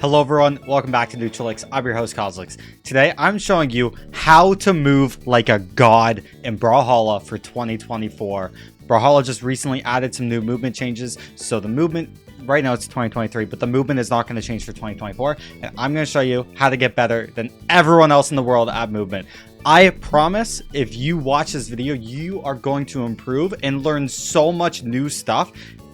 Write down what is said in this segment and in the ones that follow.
Hello everyone, welcome back to cosolix. I'm your host cosolix. Today I'm showing you how to move like a god in Brawlhalla for 2024. Brawlhalla just recently added some new movement changes, so the movement, right now it's 2023, but the movement is not going to change for 2024, and I'm going to show you how to get better than everyone else in the world at movement. I promise if you watch this video, you are going to improve and learn so much new stuff.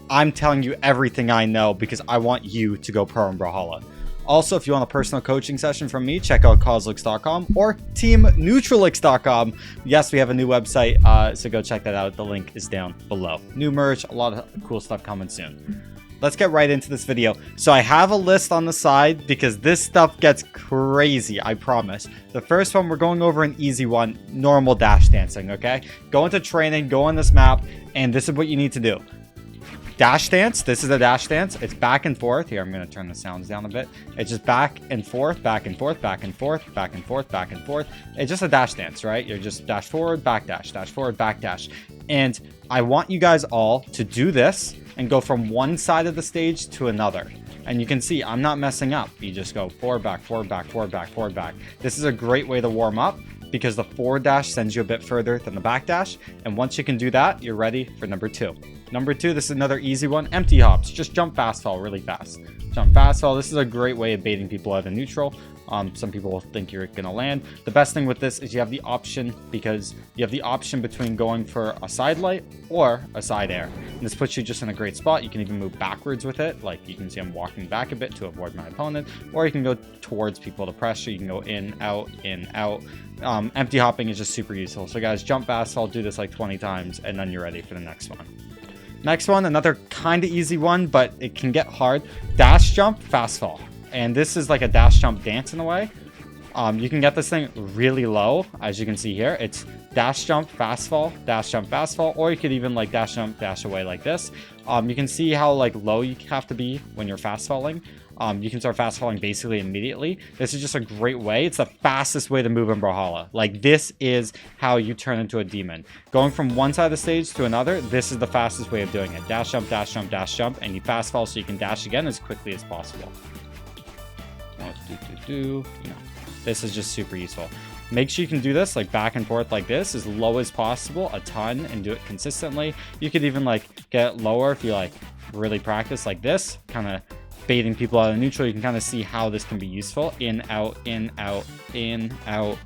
I'm telling you everything I know because I want you to go pro in Brawlhalla. Also, if you want a personal coaching session from me, check out cosolix.com or teamneutralix.com. Yes, we have a new website, so go check that out. The link is down below. New merch, a lot of cool stuff coming soon. Let's get right into this video. So I have a list on the side because this stuff gets crazy, I promise. The first one, we're going over an easy one, normal dash dancing, okay? Go into training, go on this map, and this is what you need to do. Dash dance. This is a dash dance. It's back and forth. Here, I'm going to turn the sounds down a bit. It's just back and forth, back and forth, back and forth, back and forth, back and forth. It's just a dash dance, right? You're just dash forward, back dash forward, back dash. And I want you guys all to do this and go from one side of the stage to another. And you can see I'm not messing up. You just go forward, back, forward, back, forward, back, forward, back. This is a great way to warm up because the forward dash sends you a bit further than the back dash. And once you can do that, you're ready for number two. Number two, this is another easy one, empty hops. Just jump fast fall really fast. Jump fast fall. This is a great way of baiting people out of neutral. Some people will think you're going to land. The best thing with this is you have the option, because you have the option between going for a side light or a side air. And this puts you just in a great spot. You can even move backwards with it. Like you can see I'm walking back a bit to avoid my opponent, or you can go towards people to pressure. You can go in, out, in, out. Empty hopping is just super useful. So guys, jump fast fall, do this like 20 times, and then you're ready for the next one. Next one, another kind of easy one, but it can get hard. Dash jump, fast fall. And this is like a dash jump dance in a way. You can get this thing really low, as you can see here. It's dash jump, fast fall, dash jump, fast fall, or you could even like dash jump, dash away like this. You can see how like low you have to be when you're fast falling. You can start fast falling basically immediately. This is just a great way. It's the fastest way to move in Brawlhalla. Like this is how you turn into a demon. Going from one side of the stage to another, this is the fastest way of doing it. Dash jump, dash jump, dash jump, and you fast fall so you can dash again as quickly as possible. This is just super useful. Make sure you can do this like back and forth like this as low as possible, a ton, and do it consistently. You could even like get it lower if you like really practice like this, kind of baiting people out of neutral. You can kind of see how this can be useful. In, out, in, out, in, out.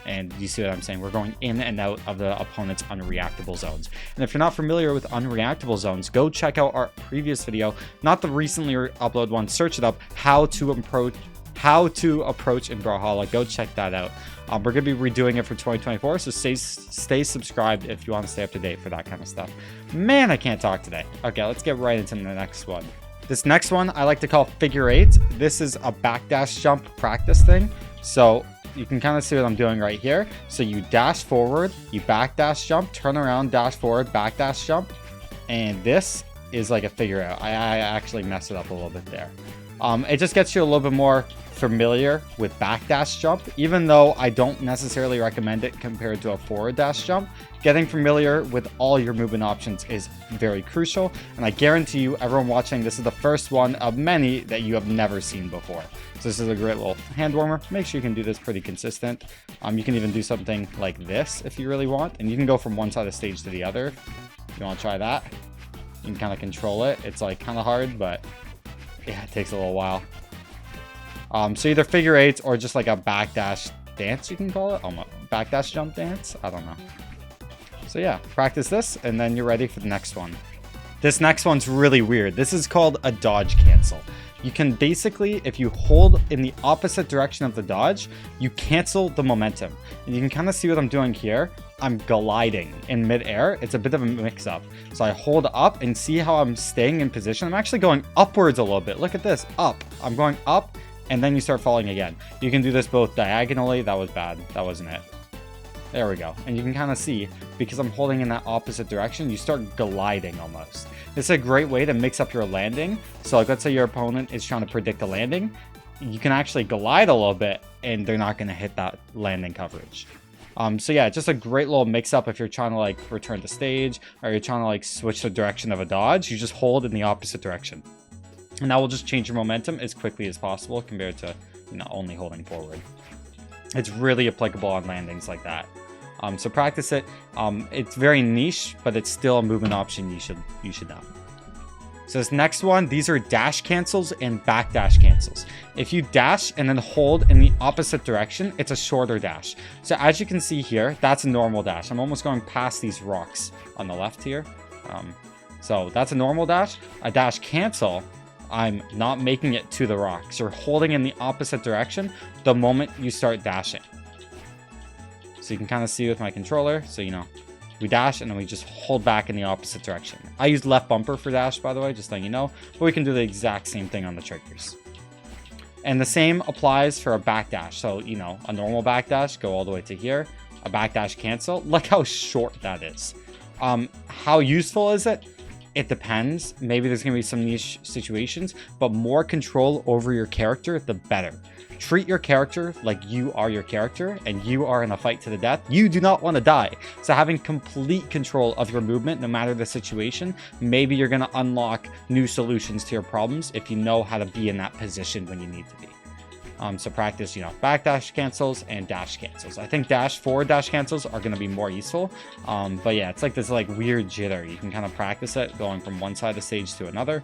And you see what I'm saying? We're going in and out of the opponent's unreactable zones. And if you're not familiar with unreactable zones, go check out our previous video, not the recently uploaded one. Search it up, how to approach in Brawlhalla. Go check that out. We're going to be redoing it for 2024, so stay subscribed if you want to stay up to date for that kind of stuff. Man, I can't talk today. Okay, let's get right into the next one. This next one I like to call figure eight. This is a backdash jump practice thing. So you can kind of see what I'm doing right here. So you dash forward, you backdash jump, turn around, dash forward, backdash jump. And this is like a figure out. I actually messed it up a little bit there. It just gets you a little bit more familiar with backdash jump, even though I don't necessarily recommend it compared to a forward dash jump. Getting familiar with all your movement options is very crucial, and I guarantee you, everyone watching, this is the first one of many that you have never seen before. So this is a great little hand warmer. Make sure you can do this pretty consistent. You can even do something like this if you really want, and you can go from one side of the stage to the other. If you want to try that, you can kind of control it. It's like kind of hard, but yeah, it takes a little while. So either figure eights or just like a backdash dance, you can call it. Backdash jump dance. I don't know. So yeah, practice this and then you're ready for the next one. This next one's really weird. This is called a dodge cancel. You can basically, if you hold in the opposite direction of the dodge, you cancel the momentum. And you can kind of see what I'm doing here. I'm gliding in midair. It's a bit of a mix-up. So I hold up and see how I'm staying in position. I'm actually going upwards a little bit. Look at this, up. I'm going up and then you start falling again. You can do this both diagonally. That was bad. That wasn't it. There we go. And you can kind of see, because I'm holding in that opposite direction, you start gliding almost. This is a great way to mix up your landing. So like, let's say your opponent is trying to predict a landing. You can actually glide a little bit and they're not going to hit that landing coverage. So yeah, just a great little mix up if you're trying to like return to stage or you're trying to like switch the direction of a dodge. You just hold in the opposite direction. And that will just change your momentum as quickly as possible compared to, you know, only holding forward. It's really applicable on landings like that. So practice it. It's very niche, but it's still a movement option you should know. So this next one, these are dash cancels and back dash cancels. If you dash and then hold in the opposite direction, it's a shorter dash. So as you can see here, that's a normal dash. I'm almost going past these rocks on the left here. So that's a normal dash. A dash cancel, I'm not making it to the rocks. You're holding in the opposite direction the moment you start dashing. So you can kind of see with my controller. So, you know, we dash and then we just hold back in the opposite direction. I use left bumper for dash, by the way, just letting you know. But we can do the exact same thing on the triggers. And the same applies for a back dash. So, you know, a normal back dash, go all the way to here. A back dash cancel. Look how short that is. How useful is it? It depends. Maybe there's going to be some niche situations, but more control over your character, the better. Treat your character like you are your character and you are in a fight to the death. You do not want to die. So having complete control of your movement, no matter the situation, maybe you're going to unlock new solutions to your problems if you know how to be in that position when you need to be. So practice, you know, back dash cancels and dash cancels. I think forward dash cancels are going to be more useful. But yeah, it's like this like weird jitter. You can kind of practice it going from one side of the stage to another.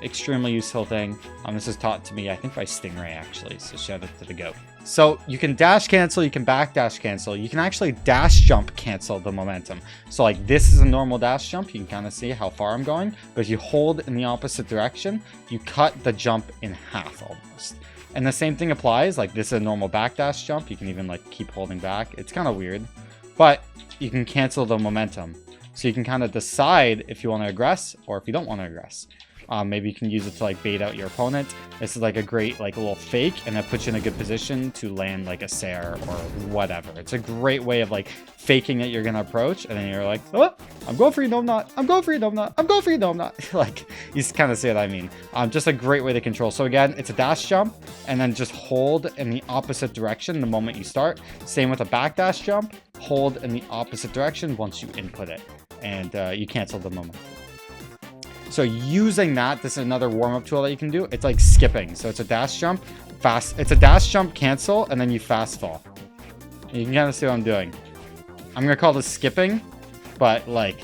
Extremely useful thing. This is taught to me, I think, by Stingray, actually. So shout out to the goat. So you can dash cancel, you can back dash cancel. You can actually dash jump cancel the momentum. So like this is a normal dash jump. You can kind of see how far I'm going. But if you hold in the opposite direction, you cut the jump in half almost. And the same thing applies, like this is a normal back dash jump. You can even like keep holding back. It's kind of weird, but you can cancel the momentum. So you can kind of decide if you want to aggress or if you don't want to aggress. Maybe you can use it to like bait out your opponent. This is like a great like little fake, and that puts you in a good position to land like a Sair or whatever. It's a great way of like faking that you're gonna approach, and then you're like, oh, I'm going for you, no I'm not. I'm going for you, no I'm not. I'm going for you, no I'm not. Like you kind of see what I mean. Just a great way to control. So again, it's a dash jump, and then just hold in the opposite direction the moment you start. Same with a back dash jump. Hold in the opposite direction once you input it, and you cancel the momentum. So using that, this is another warm-up tool that you can do. It's like skipping. So it's a dash jump, fast. It's a dash jump cancel, and then you fast fall. You can kind of see what I'm doing. I'm going to call this skipping, but like,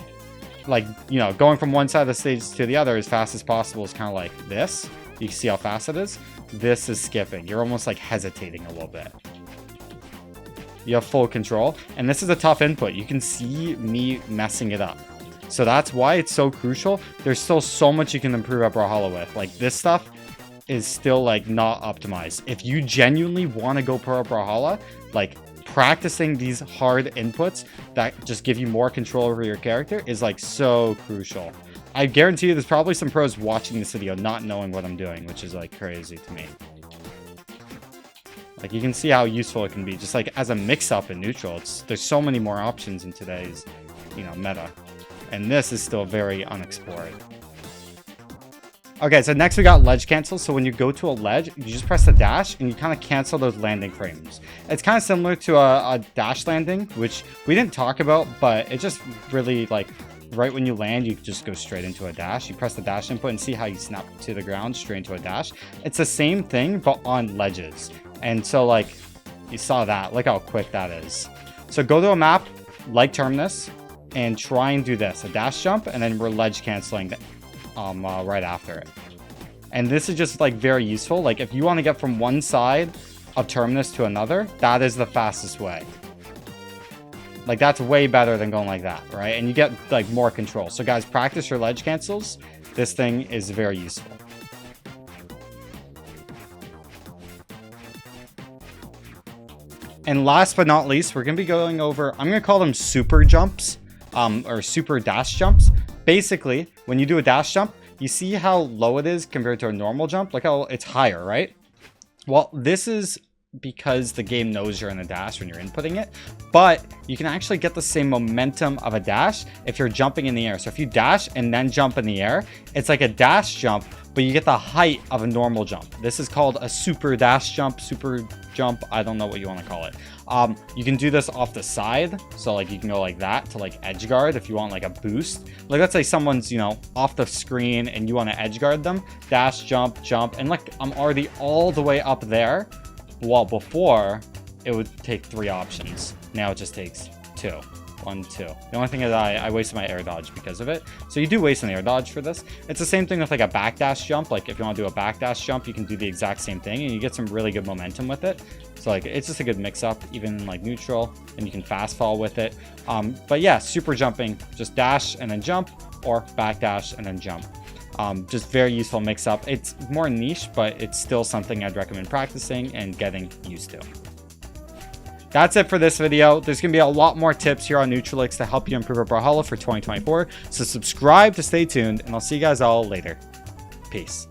you know, going from one side of the stage to the other as fast as possible is kind of like this. You can see how fast it is. This is skipping. You're almost like hesitating a little bit. You have full control. And this is a tough input. You can see me messing it up. So that's why it's so crucial. There's still so much you can improve at Brawlhalla with. Like this stuff is still like not optimized. If you genuinely want to go pro at Brawlhalla, like practicing these hard inputs that just give you more control over your character is like so crucial. I guarantee you there's probably some pros watching this video not knowing what I'm doing, which is like crazy to me. Like you can see how useful it can be. Just like as a mix-up in neutral, there's so many more options in today's, you know, meta. And this is still very unexplored. Okay, so next we got ledge cancel. So when you go to a ledge, you just press the dash and you kind of cancel those landing frames. It's kind of similar to a dash landing, which we didn't talk about, but it just really like right when you land, you just go straight into a dash. You press the dash input and see how you snap to the ground straight into a dash. It's the same thing, but on ledges. And so like you saw that, look how quick that is. So go to a map like Terminus and try and do this, a dash jump, and then we're ledge canceling right after it. And this is just like very useful. Like if you want to get from one side of Terminus to another, that is the fastest way. Like that's way better than going like that, right? And you get like more control. So guys, practice your ledge cancels. This thing is very useful. And last but not least, we're going to be going over, I'm going to call them super jumps. Or super dash jumps. Basically, when you do a dash jump, you see how low it is compared to a normal jump? Look how it's higher, right? Well, this is because the game knows you're in a dash when you're inputting it, but you can actually get the same momentum of a dash if you're jumping in the air. So if you dash and then jump in the air, it's like a dash jump, but you get the height of a normal jump. This is called a super dash jump, super jump. I don't know what you want to call it. You can do this off the side. So like you can go like that to like edge guard if you want like a boost. Like let's say someone's, you know, off the screen and you want to edge guard them, dash, jump, jump. And like I'm already all the way up there. Well, before it would take 3 options. Now it just takes 2. 1, 2. The only thing is I wasted my air dodge because of it. So you do waste an air dodge for this. It's the same thing with like a backdash jump. Like if you want to do a backdash jump, you can do the exact same thing and you get some really good momentum with it. So like it's just a good mix up, even like neutral, and you can fast fall with it. But yeah, super jumping, just dash and then jump, or backdash and then jump. Just very useful mix up. It's more niche, but it's still something I'd recommend practicing and getting used to. That's it for this video. There's going to be a lot more tips here on Neutralix to help you improve at Brawlhalla for 2024. So subscribe to stay tuned, and I'll see you guys all later. Peace.